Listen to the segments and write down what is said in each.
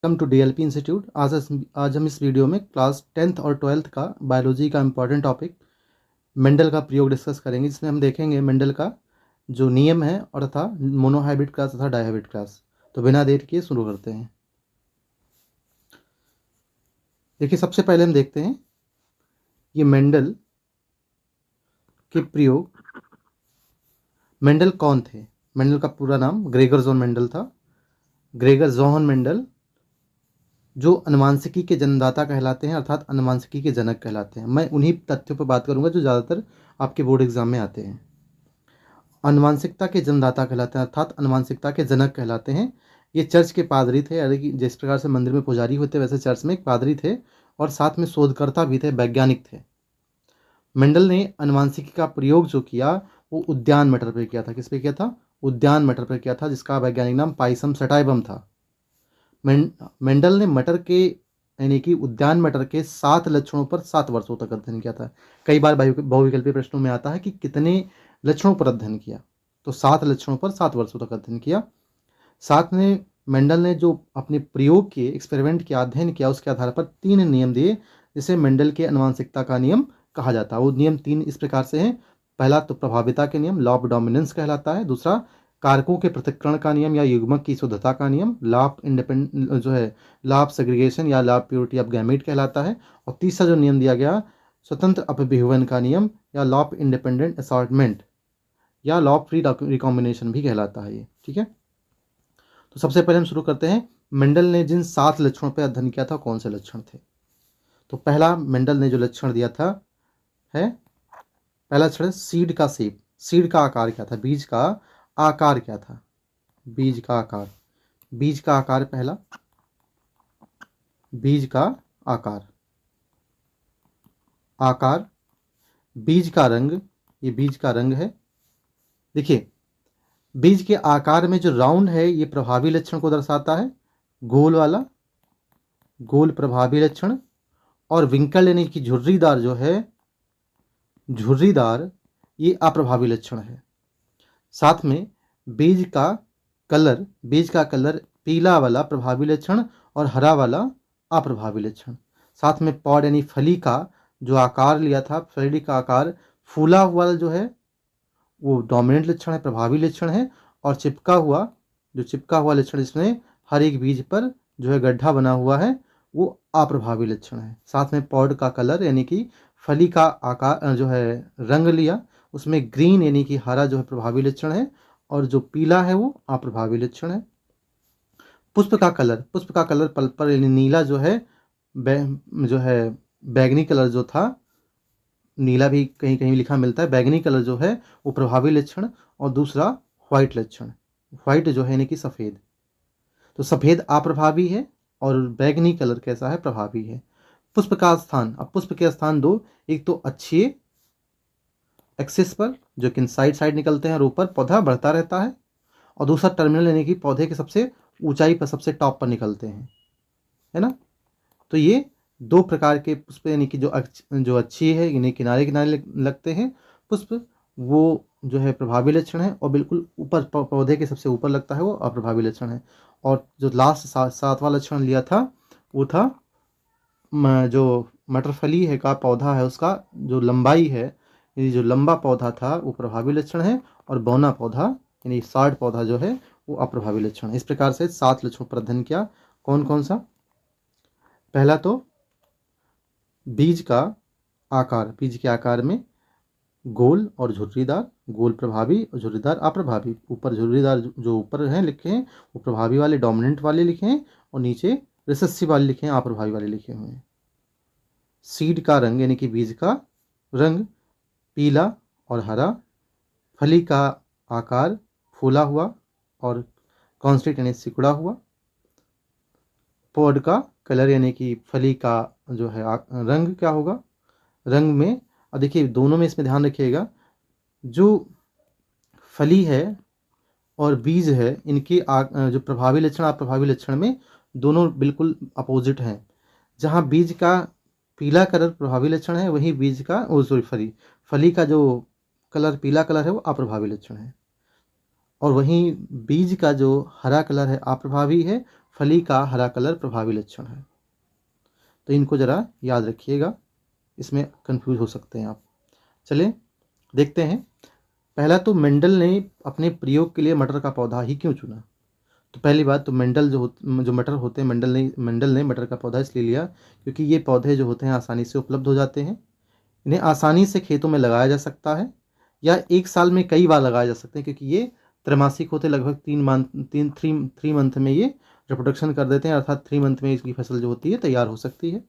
Welcome to DLP institute. आज हम इस वीडियो में क्लास 10th और 12th का बायोलॉजी का इम्पॉर्टेंट टॉपिक मेंडल का प्रयोग डिस्कस करेंगे, जिसमें हम देखेंगे मेंडल का जो नियम है और तथा मोनोहाइब्रिड क्लास तथा डायहाइब्रिड क्लास। तो बिना देर किए शुरू करते हैं। देखिए, सबसे पहले हम देखते हैं ये मेंडल के प्रयोग। मेंडल कौन थे? मेंडल का पूरा नाम ग्रेगर जोन मेंडल था। ग्रेगर जोहन मेंडल जो अनुवांशिकी के जन्मदाता कहलाते हैं, अर्थात अनुवांशिकी के जनक कहलाते हैं। मैं उन्हीं तथ्यों पर बात करूंगा जो ज़्यादातर आपके बोर्ड एग्जाम में आते हैं। अनुवांशिकता के जन्मदाता कहलाते हैं, अर्थात अनुवांशिकता के जनक कहलाते हैं। ये चर्च के पादरी थे, यानी कि जिस प्रकार से मंदिर में पुजारी होते वैसे चर्च में एक पादरी थे और साथ में शोधकर्ता भी थे, वैज्ञानिक थे। मेंडल ने अनुवांशिकी का प्रयोग जो किया वो उद्यान मटर पर किया था। किस पे किया था? उद्यान मटर पर किया था, जिसका वैज्ञानिक नाम पाइसम सटाइवम था। मेंडल ने मटर के यानी कि उद्यान मटर के 7 लक्षणों पर 7 वर्षों तक अध्ययन किया था। कई बार बहुविकल्पीय प्रश्नों में आता है कि कितने लक्षणों पर अध्ययन किया, तो 7 लक्षणों पर 7 वर्षों तक अध्ययन किया। साथ में मेंडल ने जो अपने प्रयोग किए, एक्सपेरिमेंट किया, अध्ययन किया, उसके आधार पर 3 नियम दिए, जिसे मेंडल के अनुवांशिकता का नियम कहा जाता है। वो नियम 3 इस प्रकार से हैं। पहला तो प्रभाविता के नियम, लॉ ऑफ डोमिनेंस कहलाता है। दूसरा कारकों के पृथक्करण का नियम या युग्मक की शुद्धता का नियम, law of law of segregation या law of purity of gamete कहलाता है। और तीसरा जो नियम दिया गया, स्वतंत्र अपविभजन का नियम या लॉ ऑफ इंडिपेंडेंट असॉर्टमेंट या लॉ ऑफ फ्री रिकॉम्बिनेशन भी कहलाता है ये। ठीक है, तो सबसे पहले हम शुरू करते हैं। मेंडल ने जिन 7 लक्षणों पर अध्ययन किया था, कौन से लक्षण थे? तो पहला मेंडल ने जो लक्षण दिया था है, पहला लक्षण सीड का शेप। सीड का आकार क्या था? बीज का आकार क्या था? बीज का आकार, बीज का आकार पहला, बीज का आकार, आकार, बीज का रंग, ये बीज का रंग है। देखिए, बीज के आकार में जो राउंड है ये प्रभावी लक्षण को दर्शाता है, गोल वाला, गोल प्रभावी लक्षण। और विंकल यानी कि झुर्रीदार जो है, झुर्रीदार, ये अप्रभावी लक्षण है। साथ में बीज का कलर, बीज का कलर पीला वाला प्रभावी लक्षण और हरा वाला अप्रभावी लक्षण। साथ में पॉड यानी फली का जो आकार लिया था, फली का आकार फूला हुआ जो है वो डोमिनेंट लक्षण है, प्रभावी लक्षण है। और चिपका हुआ, जो चिपका हुआ लक्षण जिसमें हर एक बीज पर जो है गड्ढा बना हुआ है, वो अप्रभावी लक्षण है। साथ में पॉड का कलर यानी कि फली का आकार जो है रंग लिया, उसमें ग्रीन यानी कि हरा जो है प्रभावी लक्षण है और जो पीला है वो अप्रभावी लक्षण है। पुष्प का कलर, पुष्प का कलर पर्पल यानी नीला जो है, जो है बैगनी कलर जो था, नीला भी कहीं कहीं लिखा मिलता है, बैगनी कलर जो है वो प्रभावी लक्षण। और दूसरा व्हाइट लक्षण, व्हाइट जो है यानी कि सफ़ेद। तो सफ़ेद अप्रभावी है और बैगनी कलर कैसा है? प्रभावी है। पुष्प का स्थान, अब पुष्प के स्थान दो, एक तो अच्छे एक्सिस पर जो कि साइड साइड निकलते हैं और ऊपर पौधा बढ़ता रहता है, और दूसरा टर्मिनल यानी कि पौधे के सबसे ऊंचाई पर, सबसे टॉप पर निकलते हैं, है ना। तो ये 2 प्रकार के पुष्प यानी कि जो अच्छी है, यानी किनारे किनारे लगते हैं पुष्प, वो जो है प्रभावी लक्षण है। और बिल्कुल ऊपर पौधे के सबसे ऊपर लगता है वो अप्रभावी लक्षण है। और जो लास्ट 7वां लक्षण लिया था वो था जो मटर फली है का पौधा है, उसका जो लंबाई है, यानी जो लंबा पौधा था वो प्रभावी लक्षण है, और बौना पौधा यानी शॉर्ट पौधा जो है वो अप्रभावी लक्षण है। इस प्रकार से 7 लक्षणों पर अध्ययन किया। कौन कौन सा? पहला तो बीज का आकार, बीज के आकार में गोल और झुर्रीदार, गोल प्रभावी और झुर्रीदार अप्रभावी। ऊपर झुर्रीदार जो ऊपर हैं लिखे हैं वो प्रभावी वाले, डोमिनेंट वाले लिखे हैं, और नीचे रिसेसिव वाले लिखे हैं, अप्रभावी वाले लिखे हुए हैं। सीड का रंग यानी कि बीज का रंग पीला और हरा, फली का आकार फूला हुआ और कॉन्स्टेंट यानी सिकुड़ा हुआ, पॉड का कलर यानी कि फली का जो है रंग क्या होगा, रंग में। और देखिए दोनों में इसमें ध्यान रखिएगा, जो फली है और बीज है, इनके जो प्रभावी लक्षण अप्रभावी लक्षण में दोनों बिल्कुल अपोजिट हैं। जहाँ बीज का पीला कलर प्रभावी लक्षण है, वहीं बीज का फली का जो कलर पीला कलर है वो अप्रभावी लक्षण है। और वहीं बीज का जो हरा कलर है अप्रभावी है, फली का हरा कलर प्रभावी लक्षण है। तो इनको जरा याद रखिएगा, इसमें कंफ्यूज हो सकते हैं आप। चलिए देखते हैं। पहला तो मेंडल ने अपने प्रयोग के लिए मटर का पौधा ही क्यों चुना। तो पहली बात तो मेंडल जो मटर होते हैं, मेंडल ने मटर का पौधा इसलिए लिया क्योंकि ये पौधे जो होते हैं आसानी से उपलब्ध हो जाते हैं, इन्हें आसानी से खेतों में लगाया जा सकता है या एक साल में कई बार लगाए जा सकते हैं, क्योंकि ये त्रैमासिक होते, लगभग 3 मंथ में ये रिप्रोडक्शन कर देते हैं, अर्थात 3 मंथ में इसकी फसल जो होती है तैयार हो सकती है।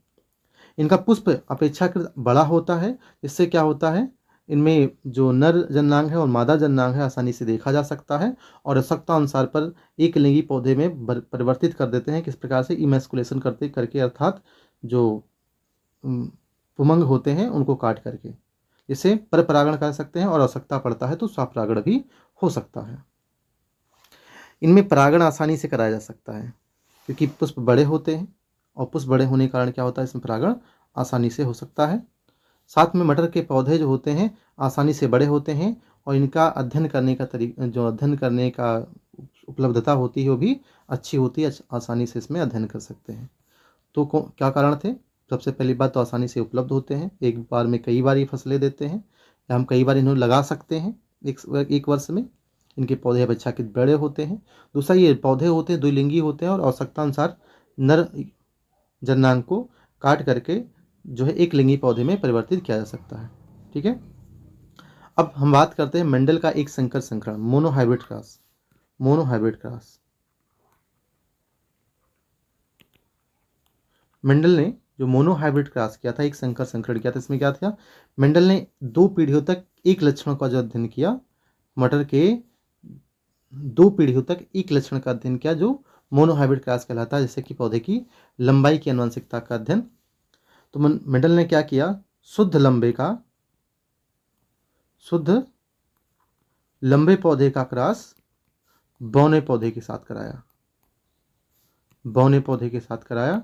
इनका पुष्प अपेक्षाकृत बड़ा होता है, इससे क्या होता है, इनमें जो नर जननांग है और मादा जननांग है आसानी से देखा जा सकता है और आवश्यकता अनुसार पर एक लिंगी पौधे में परिवर्तित कर देते हैं। किस प्रकार से, इमेस्कुलेशन करके अर्थात जो पुमंग होते हैं उनको काट करके, जिसे पर परागण कर सकते हैं और आवश्यकता पड़ता है तो स्वपरागण भी हो सकता है। इनमें परागण आसानी से कराया जा सकता है क्योंकि पुष्प बड़े होते हैं और पुष्प बड़े होने के कारण क्या होता है, इसमें परागण आसानी से हो सकता है। साथ में मटर के पौधे जो होते हैं आसानी से बड़े होते हैं और इनका अध्ययन करने का उपलब्धता होती है वो भी अच्छी होती है, आसानी से इसमें अध्ययन कर सकते हैं। तो क्या कारण थे, सबसे पहली बात तो आसानी से उपलब्ध होते हैं, एक बार में कई बार ये फसलें देते हैं या हम कई बार इन्हें लगा सकते हैं एक वर्ष में। इनके पौधे अपेक्षाकृत बड़े होते हैं। दूसरा, ये पौधे होते हैं द्विलिंगी होते हैं और आवश्यकता अनुसार नर जननांग को काट करके जो है एक लिंगी पौधे में परिवर्तित किया जा सकता है। ठीक है, अब हम बात करते हैं मेंडल का एक संकर संकरण, मोनोहाइब्रिड क्रॉस। मेंडल ने जो मोनोहाइब्रिड क्रॉस किया था, एक संकर संकरण किया था, इसमें क्या था, मेंडल ने 2 पीढ़ियों तक एक लक्षण का जो अध्ययन किया, मटर के 2 पीढ़ियों तक एक लक्षण का अध्ययन किया जो मोनोहाइब्रिड क्रॉस कहलाता है, जैसे कि पौधे की लंबाई की आनुवंशिकता का अध्ययन। तो मेंडल ने क्या किया, शुद्ध लंबे पौधे का क्रॉस बौने पौधे के साथ कराया।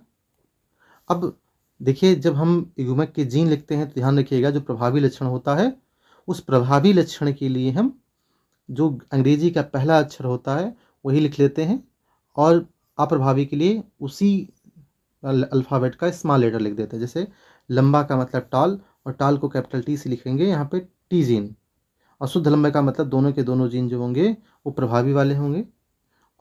अब देखिए, जब हम युग्मक के जीन लिखते हैं तो ध्यान रखिएगा, जो प्रभावी लक्षण होता है उस प्रभावी लक्षण के लिए हम जो अंग्रेजी का पहला अक्षर होता है वही लिख लेते हैं और अप्रभावी के लिए उसी अल्फ़ाबेट का स्मॉल लेटर लिख देते हैं। जैसे लंबा का मतलब टॉल, और टॉल को कैपिटल टी से लिखेंगे यहाँ पे टी जीन, और शुद्ध लंबे का मतलब दोनों के दोनों जीन जो होंगे वो प्रभावी वाले होंगे,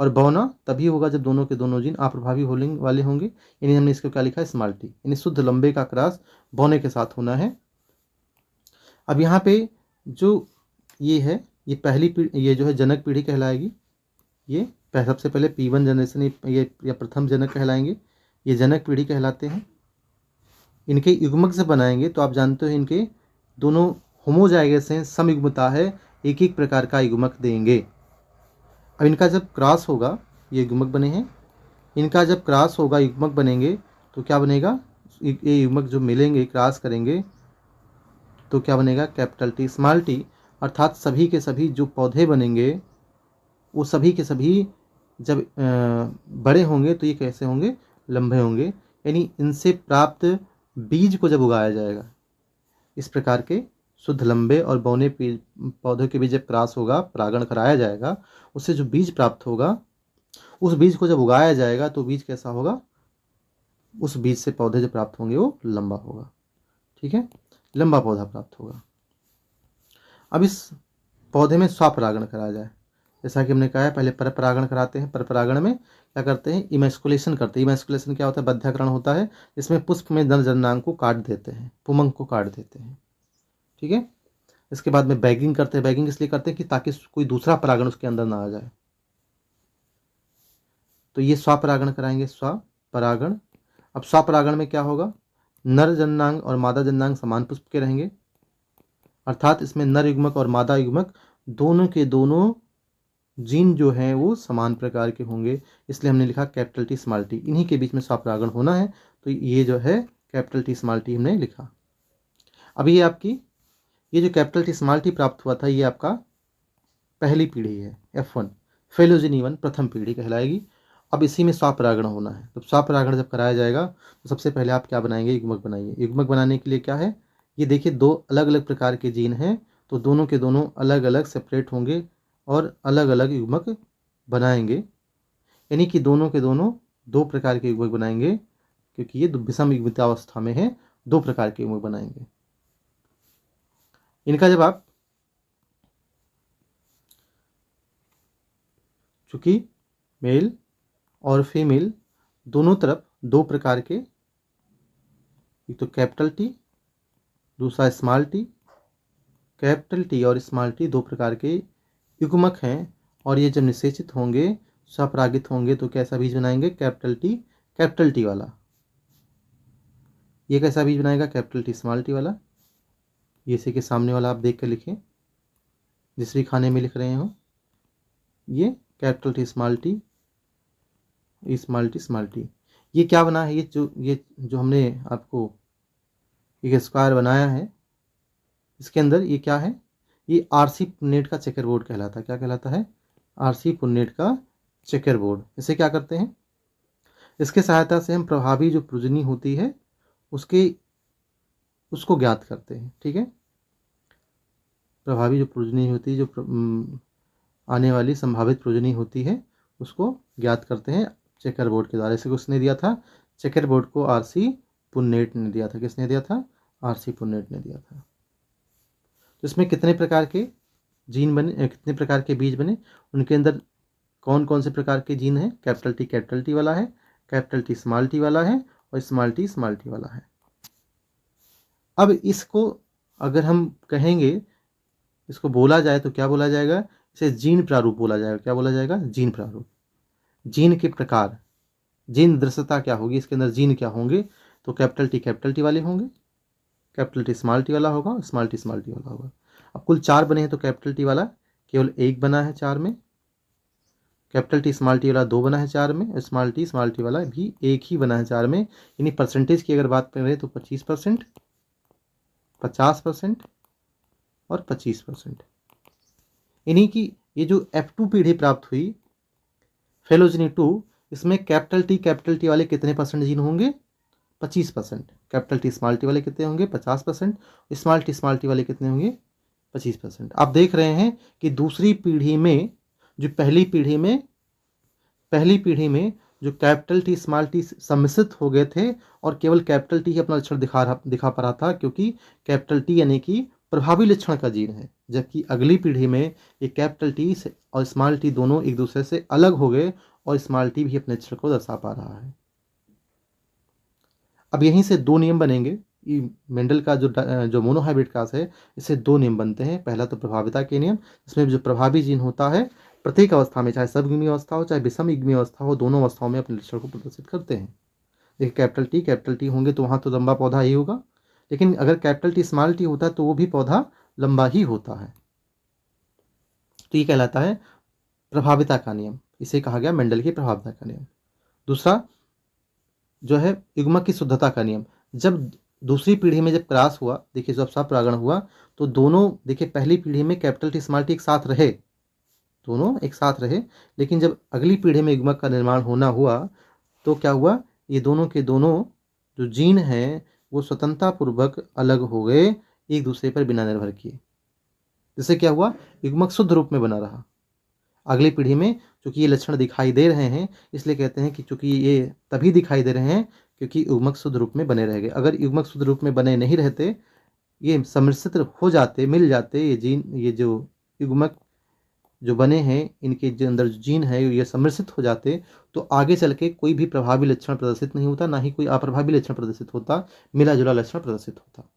और बौना तभी होगा जब दोनों के दोनों जीन अप्रभावी वाले होंगे। यानी हमने इसको क्या लिखा है, स्मॉल टी, यानी शुद्ध लंबे का क्रॉस बौने के साथ होना है। अब यहाँ पे जो ये है, ये पहली पीढ़ी, ये जो है जनक पीढ़ी कहलाएगी। ये सबसे पहले P1 जनरेशन, ये या प्रथम जनक कहलाएंगे, ये जनक पीढ़ी कहलाते हैं। इनके युग्मक से बनाएंगे तो आप जानते हो इनके दोनों होमोजाइगस हैं, समयुग्मता है, एक एक प्रकार का युग्मक देंगे। अब इनका जब क्रॉस होगा, ये युग्मक बने हैं, इनका जब क्रॉस होगा, युग्मक बनेंगे तो क्या बनेगा, ये युग्मक जो मिलेंगे क्रॉस करेंगे तो क्या बनेगा, कैपिटल टी स्मॉल टी, अर्थात सभी के सभी जो पौधे बनेंगे वो सभी के सभी जब बड़े होंगे तो ये कैसे होंगे, लंबे होंगे। यानी इनसे प्राप्त बीज को जब उगाया जाएगा, इस प्रकार के शुद्ध लंबे और बौने पौधों के बीच जब क्रॉस होगा, परागण कराया जाएगा, उससे जो बीज प्राप्त होगा, उस बीज को जब उगाया जाएगा तो बीज कैसा होगा, उस बीज से पौधे जो प्राप्त होंगे वो लंबा होगा। ठीक है, लंबा पौधा प्राप्त होगा। अब इस पौधे में स्वपरागण कराया जाए, जैसा कि हमने कहा है, पहले पर परागण कराते हैं। पर परागण में क्या करते हैं, इमेस्कुलेशन करते हैं। इमेस्कुलेशन क्या होता है, बद्ध्याकरण होता है, इसमें पुष्प में नर जननांग को काट देते हैं, पुमंग को काट देते हैं। ठीक है, इसके बाद में बैगिंग करते हैं। बैगिंग इसलिए करते हैं कि ताकि कोई दूसरा परागण उसके अंदर ना आ जाए। तो ये स्वपरागण कराएंगे, स्वपरागण। अब स्वपरागण में क्या होगा, नर जननांग और मादा जननांग समान पुष्प के रहेंगे, अर्थात इसमें नर युग्मक और मादा युग्मक दोनों के दोनों जीन जो हैं वो समान प्रकार के होंगे, इसलिए हमने लिखा कैपिटल टी स्मॉल टी, इन्हीं के बीच में स्वपरागण होना है, तो ये जो है कैपिटल टी स्मॉल टी हमने लिखा। अब ये आपकी ये जो कैपिटल टी स्मॉल टी प्राप्त हुआ था, ये आपका पहली पीढ़ी है, F1 फेलोजिनी 1 प्रथम पीढ़ी कहलाएगी। अब इसी में स्वपरागण होना है, तो स्वपरागण जब कराया जाएगा तो सबसे पहले आप क्या बनाएंगे, युग्मक बनाइए। युग्मक बनाने के लिए क्या है, ये देखिए 2 अलग अलग प्रकार के जीन हैं, तो दोनों के दोनों अलग अलग सेपरेट होंगे और अलग अलग युग्मक बनाएंगे, यानी कि दोनों के दोनों दो प्रकार के युग्मक बनाएंगे, क्योंकि ये विषम युग्मितावस्था में है, दो प्रकार के युग्मक बनाएंगे। इनका जवाब, चूंकि मेल और फीमेल दोनों तरफ दो प्रकार के, एक तो कैपिटल टी, दूसरा स्मॉल टी, कैपिटल टी और स्मॉल टी दो प्रकार के युग्मक हैं, और ये जब निषेचित होंगे, स्वपरागित होंगे, तो कैसा बीज बनाएंगे? कैपिटल टी वाला। ये कैसा बीज बनाएगा? कैपिटल टी स्मॉल टी वाला। ये इसी के सामने वाला आप देख कर लिखें, जिस भी खाने में लिख रहे हो, ये capital T small T, small T. ये क्या बना है? ये जो हमने आपको एक स्क्वायर बनाया है, इसके अंदर ये क्या है? ये आरसी पुन्नेट का चेकर बोर्ड कहलाता है। क्या कहलाता है? आरसी पुन्नेट का चेकर बोर्ड। इसे क्या करते हैं? इसके सहायता से हम प्रभावी जो प्रोजनी होती है उसको ज्ञात करते हैं। ठीक है, प्रभावी जो प्रोजनी होती है, जो आने वाली संभावित प्रोजनी होती है, उसको ज्ञात करते हैं चेकर बोर्ड के द्वारा। इसे किसने दिया था? चेकर बोर्ड को आरसी पुन्नेट ने दिया था। किसने दिया था? आरसी पुन्नेट ने दिया था। तो इसमें कितने प्रकार के जीन बने, कितने प्रकार के बीज बने? उनके अंदर कौन कौन से प्रकार के जीन हैं? कैपिटल टी वाला है, कैपिटल टी स्मॉल टी वाला है, और स्मॉल टी वाला है। अब इसको अगर हम कहेंगे, इसको बोला जाए तो क्या बोला जाएगा? इसे जीन प्रारूप बोला जाएगा। क्या बोला जाएगा? जीन प्रारूप। जीन के प्रकार, जीन दृश्यता क्या होगी, इसके अंदर जीन क्या होंगे? तो कैपिटल टी वाले होंगे, कैपिटल टी स्मॉल टी वाला होगा, स्मॉल टी वाला होगा। अब कुल 4 बने हैं, तो कैपिटल टी वाला केवल 1 बना है 4 में, कैपिटल टी स्मॉल टी वाला 2 बना है 4 में, स्मॉल टी वाला भी 1 ही बना है 4 में। यानी परसेंटेज की अगर बात करें तो 25%, 50% और 25%। इन्हीं की ये जो F2 पीढ़ी प्राप्त हुई, फेलोजेनी 2, इसमें कैपिटल टी वाले कितने परसेंट जीन होंगे? 25%। कैपिटल टी स्मॉल टी वाले कितने होंगे? 50%। स्मॉल टी वाले कितने होंगे? 25%। आप देख रहे हैं कि दूसरी पीढ़ी में, जो पहली पीढ़ी में जो कैपिटल टी स्मॉल टी सम्मिश्रित हो गए थे, और केवल कैपिटल टी ही अपना लक्षण दिखा पा रहा था, क्योंकि कैपिटल टी यानी कि प्रभावी लक्षण का जीन है। जबकि अगली पीढ़ी में ये कैपिटल टी और स्मॉल टी दोनों एक दूसरे से अलग हो गए, और स्मॉल टी भी अपने लक्षण को दर्शा पा रहा है। अब यहीं से 2 नियम बनेंगे। मेंडल का जो मोनोहाइब्रिड कास है, इससे 2 नियम बनते हैं। पहला तो प्रभाविता के नियम, इसमें जो प्रभावी जीन होता है प्रत्येक अवस्था में, चाहे सबयुग्मी अवस्था हो चाहे विषम युग्मी अवस्था हो, दोनों अवस्थाओं में अपने लक्षण को प्रदर्शित करते हैं। देखिए कैपिटल टी होंगे तो वहाँ तो लंबा पौधा ही होगा, लेकिन अगर कैपिटल टी स्मॉल टी होता है तो वो भी पौधा लंबा ही होता है। तो ये कहलाता है प्रभाविता का नियम, इसे कहा गया मेंडल की प्रभाविता का नियम। दूसरा जो है युग्मक की शुद्धता का नियम। जब दूसरी पीढ़ी में जब क्रॉस हुआ, देखिए जब स्वपरागण हुआ, तो दोनों, देखिए पहली पीढ़ी में कैपिटल टी स्मॉल टी एक साथ रहे, दोनों एक साथ रहे, लेकिन जब अगली पीढ़ी में युग्मक का निर्माण होना हुआ, तो क्या हुआ? ये दोनों के दोनों जो जीन हैं वो स्वतंत्रता पूर्वक अलग हो गए, एक दूसरे पर बिना निर्भर किए। जिससे क्या हुआ? युग्मक शुद्ध रूप में बना रहा। अगली पीढ़ी में चूंकि ये लक्षण दिखाई दे रहे हैं, इसलिए कहते हैं कि चूंकि ये तभी दिखाई दे रहे हैं क्योंकि युग्मक शुद्ध रूप में बने रह गए। अगर युग्मक शुद्ध रूप में बने नहीं रहते, ये सम्मिश्रित हो जाते, मिल जाते, ये जीन, ये जो युग्मक जो बने हैं, इनके जो अंदर जीन है ये सम्मिश्रित हो जाते, तो आगे चल के कोई भी प्रभावी लक्षण प्रदर्शित नहीं होता, ना ही कोई अप्रभावी लक्षण प्रदर्शित होता, मिला जुला लक्षण प्रदर्शित होता।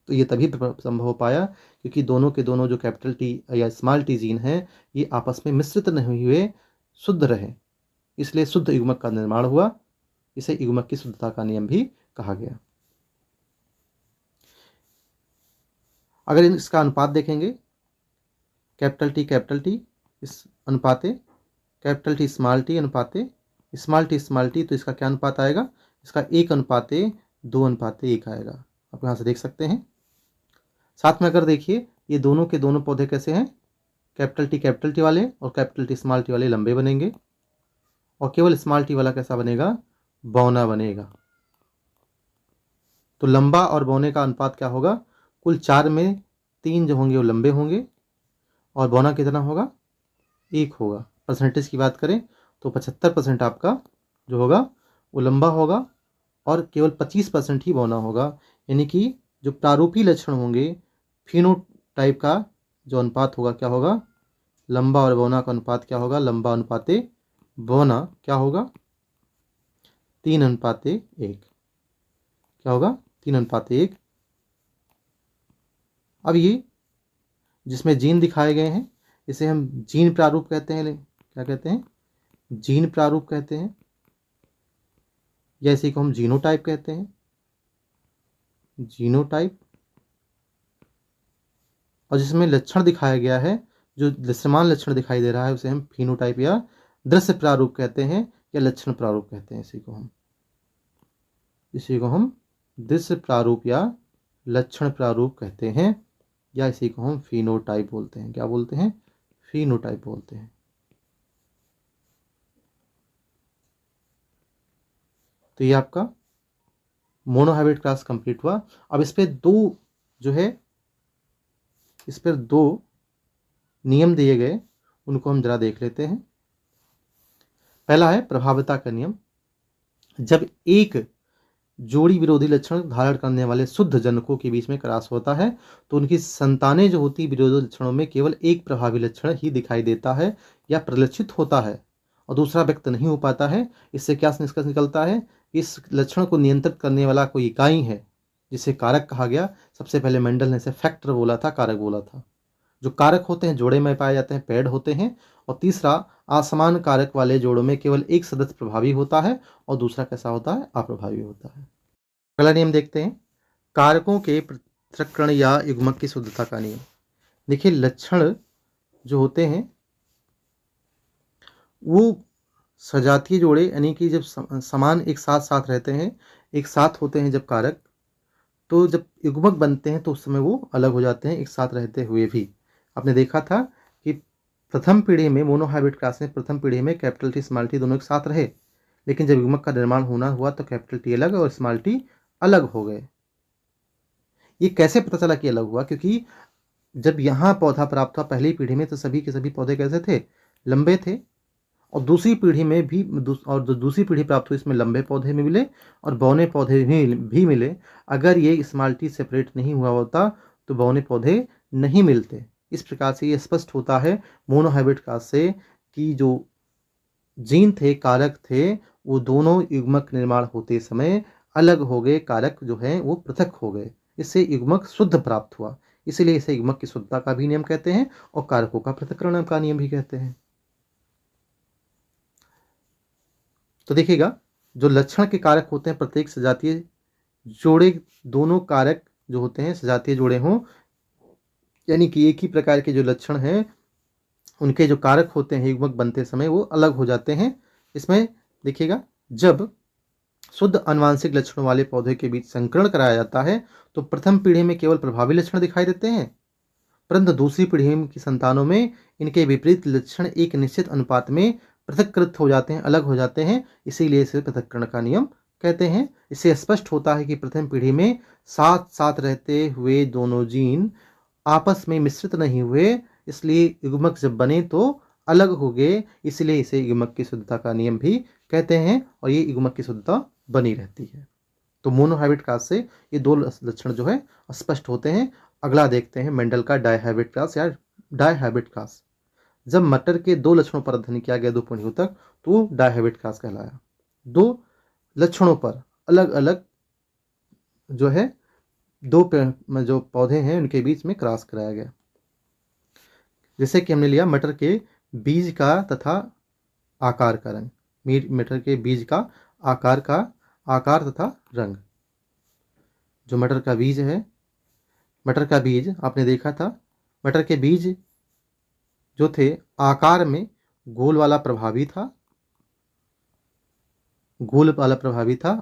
तो ये तभी संभव हो पाया क्योंकि दोनों के दोनों जो कैपिटल टी या स्मॉल टी जीन है, ये आपस में मिश्रित नहीं हुए, शुद्ध रहे, इसलिए शुद्ध युग्मक का निर्माण हुआ। इसे युग्मक की शुद्धता का नियम भी कहा गया। अगर इसका अनुपात देखेंगे, कैपिटल टी इस अनुपाते कैपिटल टी अनुपाते स्मॉल टी, तो इसका क्या अनुपात आएगा? इसका 1:2:1 आएगा। आप यहाँ से देख सकते हैं। साथ में अगर देखिए, ये दोनों के दोनों पौधे कैसे हैं? कैपिटल टी वाले और कैपिटल टी स्मॉल टी वाले लंबे बनेंगे, और केवल स्मॉल टी वाला कैसा बनेगा? बौना बनेगा। तो लंबा और बौने का अनुपात क्या होगा? कुल 4 में 3 जो होंगे वो लंबे होंगे, और बौना कितना होगा? 1 होगा। परसेंटेज की बात करें तो 75% आपका जो होगा वो लंबा होगा और केवल 25% ही बौना होगा। यानी कि जो प्रारूपी लक्षण होंगे, फिनोटाइप का जो अनुपात होगा क्या होगा, लंबा और बौना का अनुपात क्या होगा, लंबा अनुपाते बौना क्या होगा, 3:1। क्या होगा, 3:1। अब ये जिसमें जीन दिखाए गए हैं इसे हम जीन प्रारूप कहते हैं। क्या कहते हैं, जीन प्रारूप कहते हैं, या इसी को हम जीनोटाइप कहते हैं, जीनोटाइप। और जिसमें लक्षण दिखाया गया है, जो दृश्यमान लक्षण दिखाई दे रहा है, उसे हम फिनोटाइप या दृश्य प्रारूप कहते हैं, या लक्षण प्रारूप कहते हैं। इसी को हम दृश्य प्रारूप या लक्षण प्रारूप कहते हैं, या इसी को हम फिनोटाइप बोलते हैं। क्या बोलते हैं, फिनोटाइप बोलते हैं। तो ये आपका मोनोहाइब्रिड क्लास कंप्लीट हुआ। अब इस पे दो नियम दिए गए, उनको हम जरा देख लेते हैं। पहला है प्रभाविता का नियम। जब एक जोड़ी विरोधी लक्षण धारण करने वाले शुद्ध जनकों के बीच में क्रॉस होता है तो उनकी संतानें जो होती विरोधी लक्षणों में केवल एक प्रभावी लक्षण ही दिखाई देता है या प्रलक्षित होता है और दूसरा व्यक्त नहीं हो पाता है। इससे क्या निष्कर्ष निकलता है, इस लक्षण को नियंत्रित करने वाला कोई इकाई है जिसे कारक कहा गया। सबसे पहले मेंडल ने इसे फैक्टर बोला था, कारक बोला था। जो कारक होते हैं जोड़े में पाए जाते हैं, पेड होते हैं। और तीसरा, असमान कारक वाले जोड़ों में केवल एक सदस्य प्रभावी होता है और दूसरा कैसा होता है, अप्रभावी होता है। अगला नियम देखते हैं, कारकों के पृथक्करण या युग्मक की शुद्धता का नियम। देखिए, लक्षण जो होते हैं वो सजातीय जोड़े, यानी कि जब समान एक साथ साथ रहते हैं, एक साथ होते हैं जब कारक, तो जब युग्मक बनते हैं तो उस समय वो अलग हो जाते हैं एक साथ रहते हुए भी। आपने देखा था कि प्रथम पीढ़ी में मोनोहाइब्रिड क्लास में प्रथम पीढ़ी में कैपिटल टी स्मॉल टी दोनों एक साथ रहे, लेकिन जब युग्मक का निर्माण होना हुआ तो कैपिटल टी अलग और स्मॉल टी अलग हो गए। ये कैसे पता चला कि अलग हुआ, क्योंकि जब यहाँ पौधा प्राप्त हुआ पहली पीढ़ी में तो सभी के सभी पौधे कैसे थे, लंबे थे। और दूसरी पीढ़ी में भी और जो दूसरी पीढ़ी प्राप्त हुई इसमें लंबे पौधे भी मिले और बौने पौधे भी मिले। अगर ये स्मॉल टी सेपरेट नहीं हुआ होता तो बौने पौधे नहीं मिलते। इस प्रकार से ये स्पष्ट होता है मोनोहाइब्रिड क्लास से कि जो जीन थे, कारक थे, वो दोनों युग्मक निर्माण होते समय अलग हो गए, कारक जो है वो पृथक हो गए। इससे युग्मक शुद्ध प्राप्त हुआ, इसीलिए इसे युग्मक की शुद्धता का भी नियम कहते हैं और कारकों का पृथक्करण का नियम भी कहते हैं। तो देखिएगा, जो लक्षण के कारक होते हैं प्रत्येक सजातीय जोड़े, दोनों कारक जो होते हैं सजातीय जोड़े हों, यानी कि एक ही प्रकार के जो लक्षण हैं उनके जो कारक होते हैं युग्मक बनते समय वो अलग हो जाते हैं। इसमें देखिएगा, जब शुद्ध आनुवांशिक लक्षणों वाले पौधे के बीच संकरण कराया जाता है तो प्रथम पीढ़ी में केवल प्रभावी लक्षण दिखाई देते हैं, परंतु दूसरी पीढ़ी की संतानों में इनके विपरीत लक्षण एक निश्चित अनुपात में पृथक्कृत हो जाते हैं, अलग हो जाते हैं। इसीलिए इसे पृथक्करण का नियम कहते हैं। इससे स्पष्ट होता है कि प्रथम पीढ़ी में साथ साथ रहते हुए दोनों जीन आपस में मिश्रित नहीं हुए, इसलिए युग्मक जब बने तो अलग हो गए। इसलिए इसे युग्मक की शुद्धता का नियम भी कहते हैं और ये युग्मक की शुद्धता बनी रहती है। तो मोनोहाइब्रिड क्लास से ये दो लक्षण जो है स्पष्ट होते हैं। अगला देखते हैं मेंडल का डायहाइब्रिड क्लास या डायहाइब्रिड क्लास। जब मटर के दो लक्षणों पर अध्ययन किया गया 2 पीढ़ियों तक तो डायहाइब्रिड क्लास कहलाया। दो लक्षणों पर अलग अलग जो है जो पौधे हैं उनके बीच में क्रॉस कराया गया। जैसे कि हमने लिया मटर के बीज का तथा आकार का रंग। मटर के बीज का आकार तथा रंग। जो मटर का बीज है, मटर का बीज आपने देखा था, मटर के बीज जो थे आकार में गोल वाला प्रभावी था,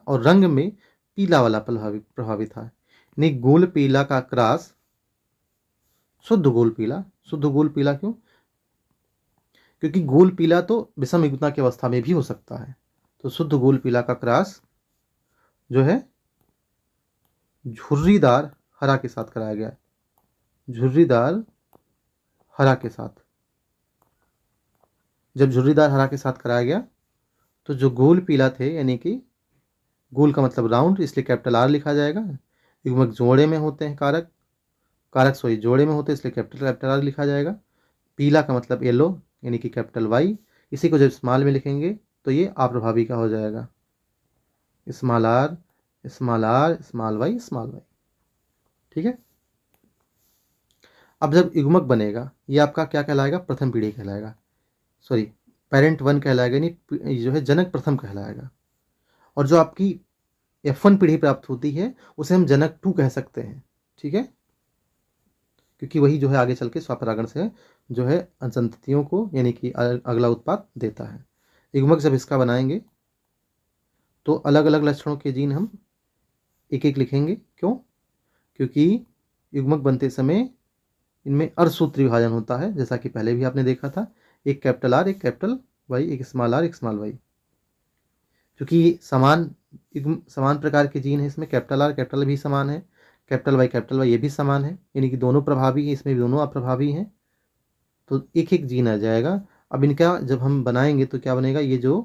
और रंग में पीला वाला प्रभावी था। नहीं, गोल पीला का क्रॉस शुद्ध गोल पीला क्यों, क्योंकि गोल पीला तो विषम युग्मता की अवस्था में भी हो सकता है। तो शुद्ध गोल पीला का क्रॉस जो है झुर्रीदार हरा के साथ कराया गया, झुर्रीदार हरा के साथ। जब झुर्रीदार हरा के साथ कराया गया तो जो गोल पीला थे, यानी कि गोल का मतलब राउंड, इसलिए कैपिटल आर लिखा जाएगा। युग्मक जोड़े में होते हैं, जोड़े में होते हैं, इसलिए कैपिटल कैपिटल आर लिखा जाएगा। पीला का मतलब येलो, यानी कि कैपिटल वाई। इसी को जब स्मॉल में लिखेंगे तो ये अप्रभावी का हो जाएगा, small R small R small Y small Y. ठीक है। अब जब युग्मक बनेगा, ये आपका क्या कहलाएगा, प्रथम पीढ़ी कहलाएगा, सॉरी पेरेंट वन कहलाएगा, यानी जो है जनक प्रथम कहलाएगा। और जो आपकी F1 पीढ़ी प्राप्त होती है उसे हम जनक 2 कह सकते हैं। ठीक है, क्योंकि वही जो है आगे चल के स्वपरागण से जो है संततियों को, यानी कि अगला उत्पाद देता है। युग्मक जब इसका बनाएंगे तो अलग अलग लक्षणों के जीन हम एक एक लिखेंगे। क्यों? क्योंकि युग्मक बनते समय इनमें अर्धसूत्री विभाजन होता है, जैसा कि पहले भी आपने देखा था, एक कैपिटल आर, एक कैपिटल वाई, एक स्मॉल आर, एक स्मॉल वाई। क्योंकि समान प्रकार के जीन है, इसमें कैपिटल आर कैपिटल भी समान है, कैपिटल वाई ये भी समान है, यानी कि दोनों प्रभावी है, इसमें भी दोनों अप्रभावी हैं, तो एक एक जीन आ जाएगा। अब इनका जब हम बनाएंगे तो क्या बनेगा, ये जो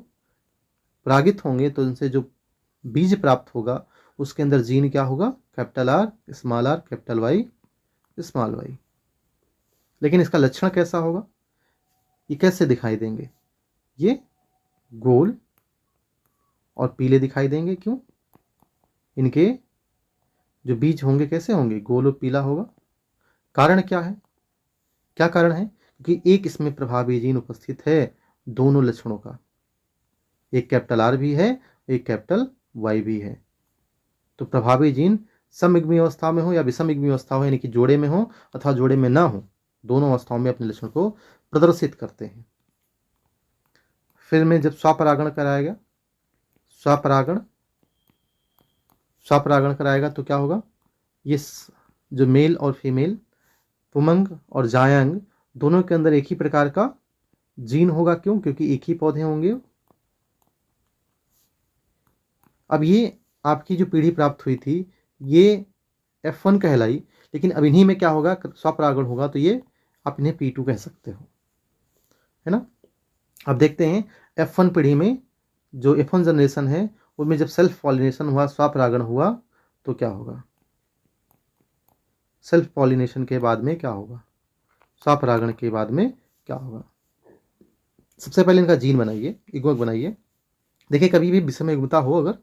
परागित होंगे तो इनसे जो बीज प्राप्त होगा उसके अंदर जीन क्या होगा, capital R small R capital Y small Y. लेकिन इसका लक्षण कैसा होगा, ये कैसे दिखाई देंगे, ये गोल और पीले दिखाई देंगे। क्यों? इनके जो बीज होंगे कैसे होंगे, गोल और पीला होगा। कारण क्या है, क्या कारण है? क्योंकि एक इसमें प्रभावी जीन उपस्थित है दोनों लक्षणों का, एक कैपिटल आर भी है, एक कैपिटल वाई भी है। तो प्रभावी जीन समयुग्मी अवस्था में हो या विषमयुग्मी अवस्था हो, यानी कि जोड़े में हो अथवा जोड़े में ना हो, दोनों अवस्थाओं में अपने लक्षण को प्रदर्शित करते हैं। फिर में जब स्वपरागण कराएगा, स्वपरागण कराएगा तो क्या होगा, ये जो मेल और फीमेल, पुमंग और जायंग, दोनों के अंदर एक ही प्रकार का जीन होगा। क्यों? क्योंकि एक ही पौधे होंगे। अब ये आपकी जो पीढ़ी प्राप्त हुई थी ये F1 कहलाई, लेकिन अब इन्हीं में क्या होगा, स्वपरागण होगा, तो ये आप इन्हें P2 कह सकते हो, है ना। अब देखते हैं F1 पीढ़ी में जो F1 जनरेशन है उनमें जब सेल्फ पॉलिनेशन हुआ, स्वपरागण हुआ, तो क्या होगा, सेल्फ पॉलिनेशन के बाद में क्या होगा, स्वपरागण के बाद में क्या होगा। सबसे पहले इनका जीन बनाइए, युग्मक बनाइए। देखिए कभी भी विषम युग्मता हो अगर,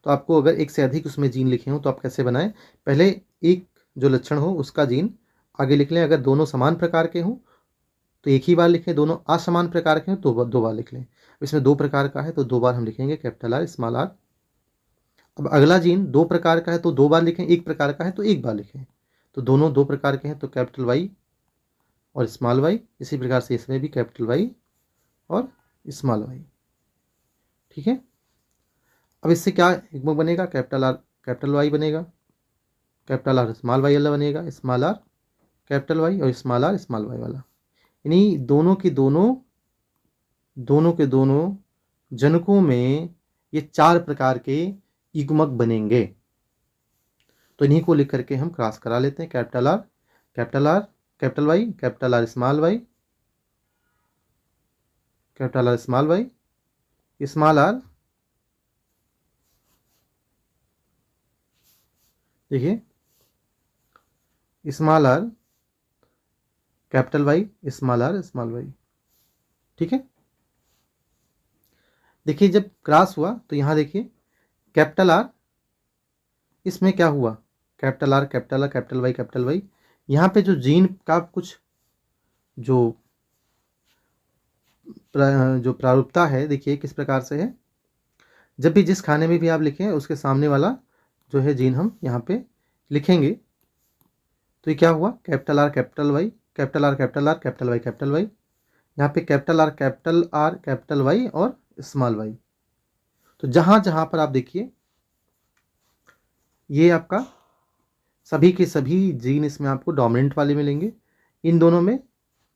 तो आपको अगर एक से अधिक उसमें जीन लिखे हों तो आप कैसे बनाएं, पहले एक जो लक्षण हो उसका जीन आगे लिख लें। अगर दोनों समान प्रकार के हों तो एक ही बार लिखें, दोनों असमान प्रकार के हों तो दो बार लिख लें। इसमें 2 प्रकार का है तो 2 बार हम लिखेंगे कैपिटल आर स्मॉल आर। अब अगला जीन 2 प्रकार का है तो 2 बार लिखें, 1 प्रकार का है तो 1 बार लिखें। तो दोनों 2 प्रकार के हैं तो कैपिटल वाई और स्मॉल वाई। इसी प्रकार से इसमें भी कैपिटल वाई और स्मॉल वाई। ठीक है। अब इससे क्या युग्मक बनेगा, कैपिटल आर कैपिटल वाई बनेगा, कैपिटल आर स्मॉल वाई वाला बनेगा, स्मॉल आर कैपिटल वाई और स्मॉल आर स्मॉल वाई वाला। यानी दोनों के दोनों जनकों में ये 4 प्रकार के युग्मक बनेंगे। तो इन्हीं को लिख करके हम क्रॉस करा लेते हैं, capital R capital Y, capital R small Y, capital R small Y, small R, देखिए small R capital Y small R small Y. ठीक है। देखिए जब क्रॉस हुआ तो यहाँ देखिए कैपिटल आर, इसमें क्या हुआ, कैपिटल आर कैपिटल वाई। यहाँ पे जो जीन का कुछ जो प्रारूपता है, देखिए किस प्रकार से है। जब भी जिस खाने में भी आप लिखें उसके सामने वाला जो है जीन हम यहाँ पे लिखेंगे। तो ये क्या हुआ, capital R capital Y, capital R capital Y. यहाँ पे कैपिटल आर कैपिटल वाई और स्मॉल वाई। तो जहाँ जहाँ पर आप देखिए ये आपका सभी के सभी जीन इसमें आपको डोमिनेंट वाले मिलेंगे। इन दोनों में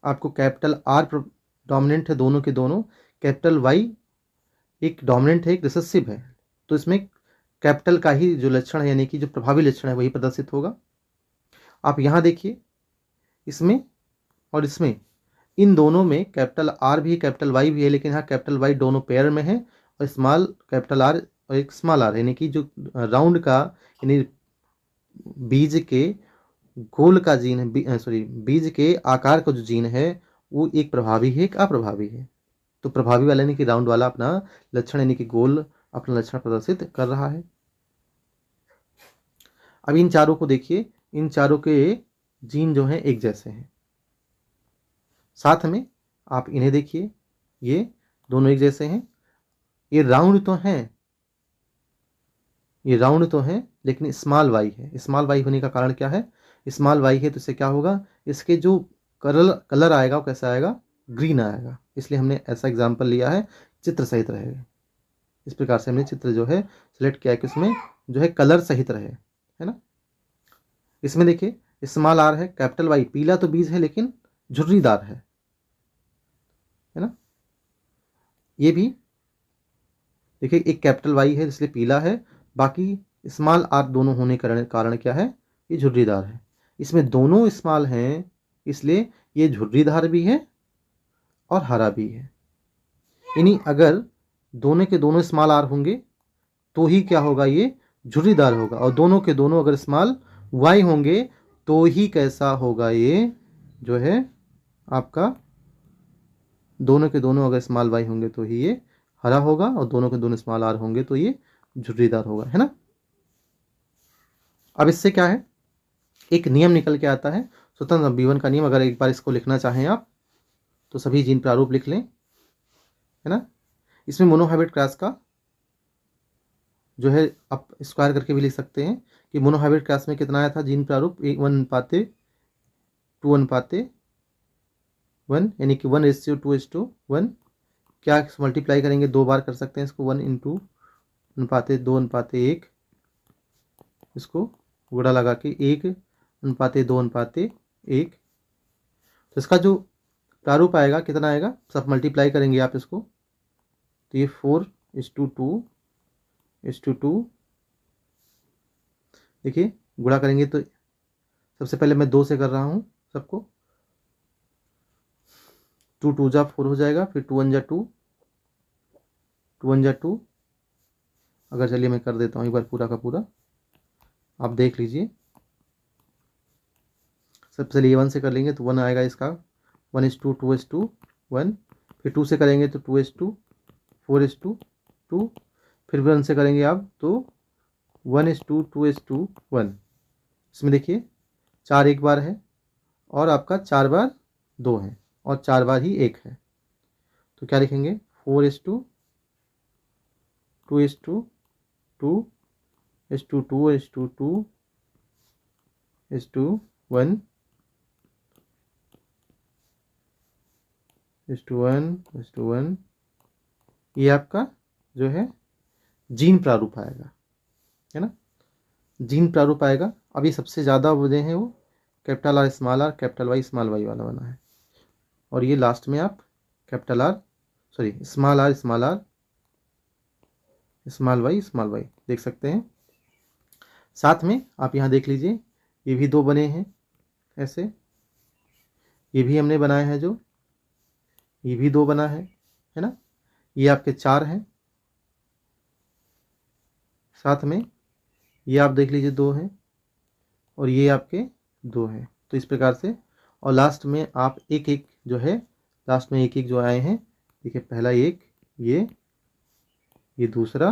आपको कैपिटल आर डोमिनेंट है, दोनों के दोनों। कैपिटल वाई एक डोमिनेंट है, एक रिसेसिव है, तो इसमें कैपिटल का ही जो लक्षण है, यानी कि जो प्रभावी लक्षण है वही प्रदर्शित होगा। आप यहाँ देखिए इसमें और इसमें, इन दोनों में कैपिटल आर भी कैपिटल वाई भी है, लेकिन यहाँ कैपिटल वाई दोनों पेयर में है और स्मॉल कैपिटल आर और एक स्मॉल आर, यानी कि जो राउंड का, यानी बीज के गोल का जीन है, सॉरी बीज के आकार का जो जीन है वो एक प्रभावी है, एक अप्रभावी है। तो प्रभावी वाला यानी कि राउंड वाला अपना लक्षण यानी कि गोल अपना लक्षण प्रदर्शित कर रहा है। अब इन चारों को देखिए, इन चारों के जीन जो हैं एक जैसे हैं। साथ में आप इन्हें देखिए, ये दोनों एक जैसे हैं। ये राउंड तो हैं, ये राउंड तो हैं, लेकिन स्मॉल वाई है। स्मॉल वाई होने का कारण क्या है? स्मॉल वाई है तो इससे क्या होगा, इसके जो कलर आएगा वो कैसा आएगा? ग्रीन आएगा। इसलिए हमने ऐसा एग्जाम्पल लिया है, चित्र सहित रहेगा। इस प्रकार से हमने चित्र जो है सिलेक्ट किया है कि उसमें जो है कलर सहित रहे, है ना। इसमें देखिए स्मॉल आर है, कैपिटल वाई, पीला तो बीज है लेकिन झुर्रीदार है ना। ये भी देखिए एक कैपिटल वाई है इसलिए पीला है, बाकी स्मॉल आर दोनों होने के कारण क्या है? ये झुर्रीदार है। इसमें दोनों स्मॉल हैं इसलिए ये झुर्रीदार भी है और हरा भी है। यानी अगर दोनों के दोनों स्मॉल आर होंगे तो ही क्या होगा? ये झुर्रीदार होगा। और दोनों के दोनों अगर स्मॉल वाई होंगे तो ही कैसा होगा? ये जो है आपका, दोनों के दोनों अगर स्मॉल वाई होंगे तो ही ये हरा होगा, और दोनों के दोनों स्मॉल आर होंगे तो ये झुर्रीदार होगा, है ना। अब इससे क्या है, एक नियम निकल के आता है, स्वतंत्र अभिवन का नियम। अगर एक बार इसको लिखना चाहें आप तो सभी जीन प्रारूप लिख लें, है ना। इसमें मोनोहाइब्रिड क्रॉस का जो है आप स्क्वायर करके भी लिख सकते हैं कि मोनोहाइब्रिड क्रॉस में कितना आया था जीन प्रारूप? 1:2:1, यानी कि 1:2:1। क्या मल्टीप्लाई करेंगे? 2 बार कर सकते हैं इसको, 1:2:1। इसको गुणा लगा के 1:2:1। तो इसका जो प्रारूप आएगा कितना आएगा? सब मल्टीप्लाई करेंगे आप इसको तो ये 4:2:2। देखिए गुणा करेंगे तो सबसे पहले मैं 2 से कर रहा हूँ सबको, 2 2 जा 4 हो जाएगा, फिर 2 1 जा 2, 2 1 जा 2। अगर चलिए मैं कर देता हूँ एक बार पूरा का पूरा, आप देख लीजिए। सबसे पहले 1 से कर लेंगे तो 1 आएगा इसका, 1:2:2:1। फिर 2 से करेंगे तो 2:4:2। फिर 1 से करेंगे आप तो 1:2:2:1। इसमें देखिए 4 एक बार है और आपका 4 बार 2 है और 4 बार ही 1 है। तो क्या लिखेंगे? 4:2:2:1:1:1:1। ये आपका जो है जीन प्रारूप आएगा, है ना। जीन प्रारूप आएगा। अब ये सबसे ज़्यादा वजह है वो capital R small R capital Y small Y वाला बना है, और ये लास्ट में आप capital R sorry small R small R small Y देख सकते हैं। साथ में आप यहाँ देख लीजिए ये भी 2 बने हैं ऐसे, ये भी हमने बनाए हैं, जो ये भी 2 बना है ना। ये आपके 4 हैं, साथ में ये आप देख लीजिए 2 हैं, और ये आपके 2 हैं। तो इस प्रकार से, और लास्ट में आप एक एक जो है, लास्ट में एक एक जो आए हैं, देखिए पहला एक, ये दूसरा,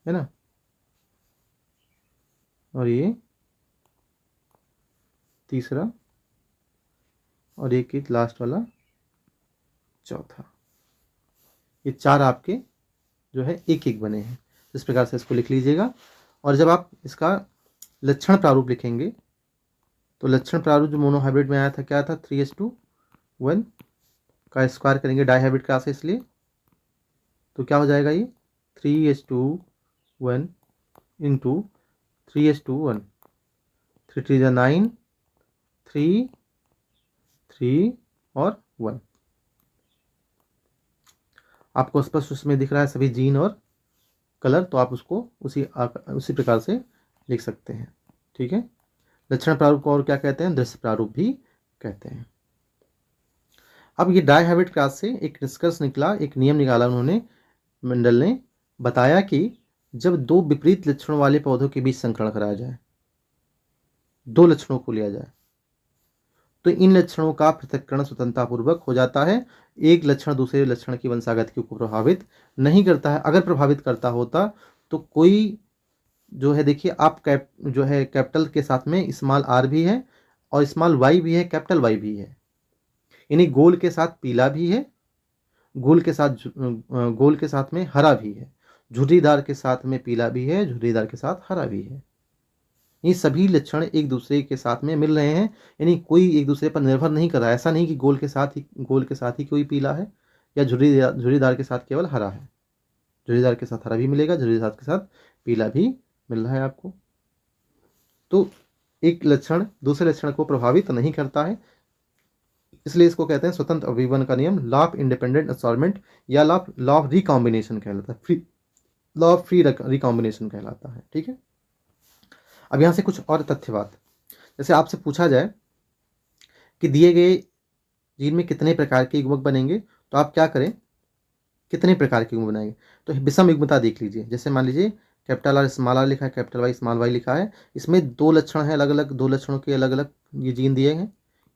है ना, और ये तीसरा, और एक एक लास्ट वाला चौथा। ये 4 आपके जो है एक एक बने हैं। इस प्रकार से इसको लिख लीजिएगा। और जब आप इसका लक्षण प्रारूप लिखेंगे तो लक्षण प्रारूप जो मोनोहाइब्रिड में आया था क्या था? 3:1 का स्क्वायर करेंगे, डाईहाइब्रिड क्लास है इसलिए, तो क्या हो जाएगा? ये 3:1 इंटू 3:1, 3 3 जा 9, 3 3 और 1। आपको स्पष्ट उसमें दिख रहा है सभी जीन और कलर, तो आप उसको उसी प्रकार से लिख सकते हैं, ठीक है। लक्षण प्रारूप को और क्या कहते हैं? दृश्य प्रारूप भी कहते हैं। अब ये डाई हैबिट क्लास से एक निष्कर्ष निकला, एक नियम निकाला उन्होंने, मंडल ने बताया कि जब दो विपरीत लक्षणों वाले पौधों के बीच संकरण कराया जाए, दो लक्षणों को लिया जाए, तो इन लक्षणों का पृथक्करण स्वतंत्रतापूर्वक हो जाता है। एक लक्षण दूसरे लक्षण की वंशागति को प्रभावित नहीं करता है। अगर प्रभावित करता होता तो कोई जो है, देखिए आप जो है कैपिटल के साथ में स्मॉल आर भी है और स्मॉल वाई भी है, कैपिटल वाई भी है, यानी गोल के साथ पीला भी है, गोल के साथ में हरा भी है, झुर्रीदार के साथ में पीला भी है, झुर्रीदार के साथ हरा भी है। ये सभी लक्षण एक दूसरे के साथ में मिल रहे हैं, यानी कोई एक दूसरे पर निर्भर नहीं कर रहा है। ऐसा नहीं कि गोल के साथ ही कोई पीला है या झुर्रीदार के साथ केवल हरा है। झुर्रीदार के साथ हरा भी मिलेगा, झुर्रीदार के साथ पीला भी मिल रहा है आपको। तो एक लक्षण दूसरे लक्षण को प्रभावित नहीं करता है, इसलिए इसको कहते हैं स्वतंत्र अभिवन का नियम, लॉ ऑफ इंडिपेंडेंट असॉर्टमेंट या लॉ ऑफ रिकॉम्बिनेशन कहलाता है, लॉ ऑफ फ्री रिकॉम्बिनेशन कहलाता है। ठीक है, अब यहाँ से कुछ और तथ्यवाद, जैसे आपसे पूछा जाए कि दिए गए जीन में कितने प्रकार के युग्मक बनेंगे, तो आप क्या करें, कितने प्रकार के युग्मक बनाएंगे, तो विषम युग्मता देख लीजिए। जैसे मान लीजिए कैपिटल आर स्मॉल आर लिखा है, कैपिटल वाई स्मॉल वाई लिखा है, इसमें दो लक्षण है अलग अलग, दो लक्षणों के अलग अलग ये जीन दिए हैं।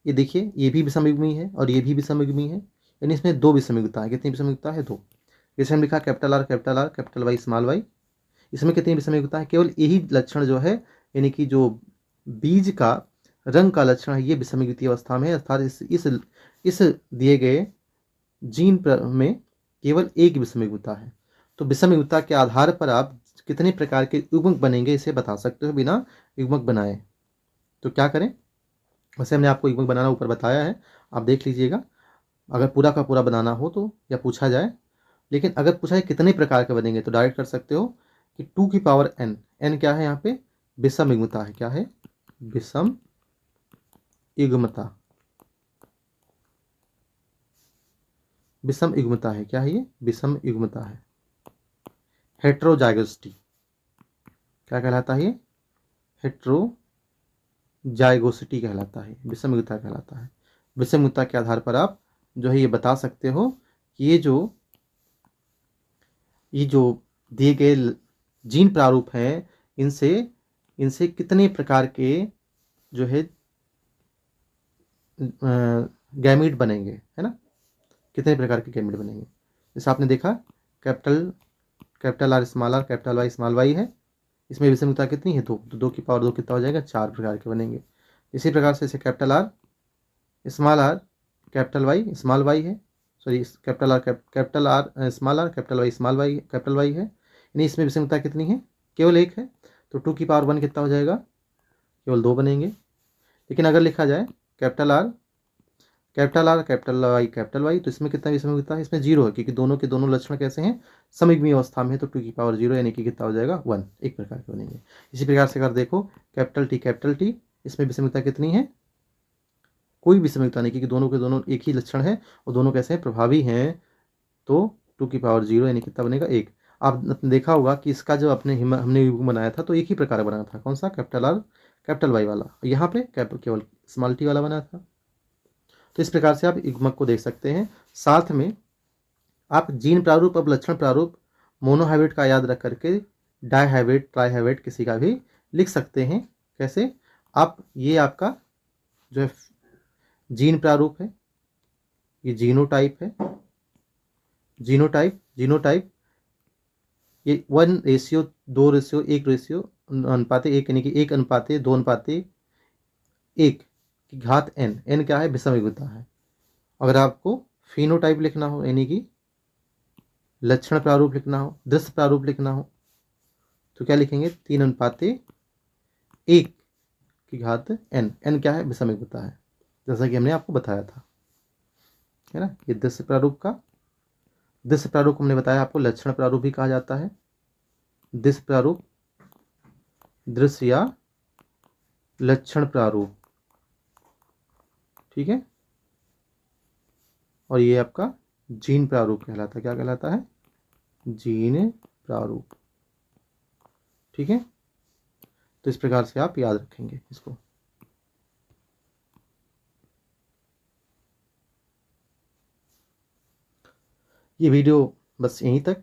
ये देखिए ये भी विषम युग्मी है और ये भी विषम युग्मी है, यानी इसमें दो विषम युग्मता है। कितनी विषम युग्मता है, दो। जैसे हम लिखा capital R capital Y small Y, इसमें कितनी विषम युग्मता है, केवल यही लक्षण जो है, यानी कि जो बीज का रंग का लक्षण है, ये विषम युग्मित अवस्था में है, अर्थात इस दिए गए जीन में केवल एक विषम युग्मता है। तो विषम युग्मता के आधार पर आप कितने प्रकार के युग्मक बनेंगे इसे बता सकते हो बिना युग्मक बनाए। तो क्या करें, वैसे हमने आपको युग्मक बनाना ऊपर बताया है, आप देख लीजिएगा अगर पूरा का पूरा बनाना हो तो, या पूछा जाए। लेकिन अगर पूछा है कितने प्रकार के बनेंगे तो डायरेक्ट कर सकते हो कि 2 की पावर n, n क्या है यहाँ पे, विषम युग्मता है। क्या है, विषम युग्मता, विषम युग्मता है। क्या है ये, विषम युग्मता है। हेट्रोजाइगोसिटी क्या कहलाता है, ये हेट्रोजाइगोसिटी कहलाता है, विषम युग्मता कहलाता है। विषम युग्मता के आधार पर आप जो है ये बता सकते हो कि ये जो दिए गए जीन प्रारूप हैं, इनसे कितने प्रकार के जो है गैमीट बनेंगे, है ना, कितने प्रकार के गैमीट बनेंगे। जैसे आपने देखा capital R small R capital Y small Y है, इसमें विषमता कितनी है, दो, तो 2 की पावर 2 कितना हो जाएगा, 4 प्रकार के बनेंगे। इसी प्रकार से capital R small R capital Y small Y है, sorry capital R small R capital Y है, यानी इसमें विषमता कितनी है, केवल एक है, तो 2 की पावर 1 कितना हो जाएगा, केवल 2 बनेंगे। लेकिन अगर लिखा जाए कैपिटल आर कैपिटल वाई तो इसमें कितना विषम युग्मता है, इसमें 0 है, क्योंकि दोनों के दोनों लक्षण कैसे हैं, समयुग्मी अवस्था में है, तो 2 की पावर 0 यानी कि कितना हो जाएगा, 1, एक प्रकार के बनेंगे। इसी प्रकार से अगर देखो कैपिटल टी, इसमें विषम युग्मता कितनी है, कोई विषम युग्मता नहीं, क्योंकि दोनों के दोनों एक ही लक्षण है और दोनों कैसे हैं, प्रभावी हैं, तो 2 की पावर 0 यानी कितना बनेगा, 1। आपने देखा होगा कि इसका जो हमने युग्म बनाया था तो एक ही प्रकार बना था, कौन सा, कैपिटल आर कैपिटल वाई वाला, यहाँ पे केवल स्मॉल टी वाला बना था। तो इस प्रकार से आप युग्मक को देख सकते हैं। साथ में आप जीन प्रारूप और लक्षण प्रारूप मोनोहाइब्रिड का याद रख करके डाइहाइब्रिड ट्राइहाइब्रिड किसी का भी लिख सकते हैं। कैसे, आप ये आपका जो है जीन प्रारूप है, ये जीनोटाइप है, जीनोटाइप ये 1:2:1 अनुपात 1, यानी कि 1:2:1 की घात n, n क्या है, विषम युग्मता है। अगर आपको फिनोटाइप लिखना हो, यानी कि लक्षण प्रारूप लिखना हो, दृश्य प्रारूप लिखना हो, तो क्या लिखेंगे, 3:1 की घात n, n क्या है, विषम युग्मता है, जैसा कि हमने आपको बताया था, है ना। ये दृश्य प्रारूप हमने बताया आपको लक्षण प्रारूप भी कहा जाता है, दृश्य प्रारूप, दृश्य या लक्षण प्रारूप, ठीक है। और ये आपका जीन प्रारूप कहलाता है, क्या कहलाता है, जीन प्रारूप, ठीक है। तो इस प्रकार से आप याद रखेंगे इसको। ये वीडियो बस यहीं तक,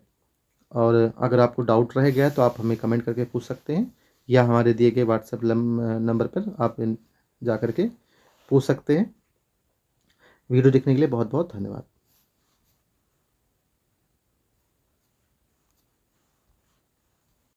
और अगर आपको डाउट रह गया है तो आप हमें कमेंट करके पूछ सकते हैं, या हमारे दिए गए व्हाट्सएप नंबर पर आप जा करके पूछ सकते हैं। वीडियो देखने के लिए बहुत बहुत धन्यवाद।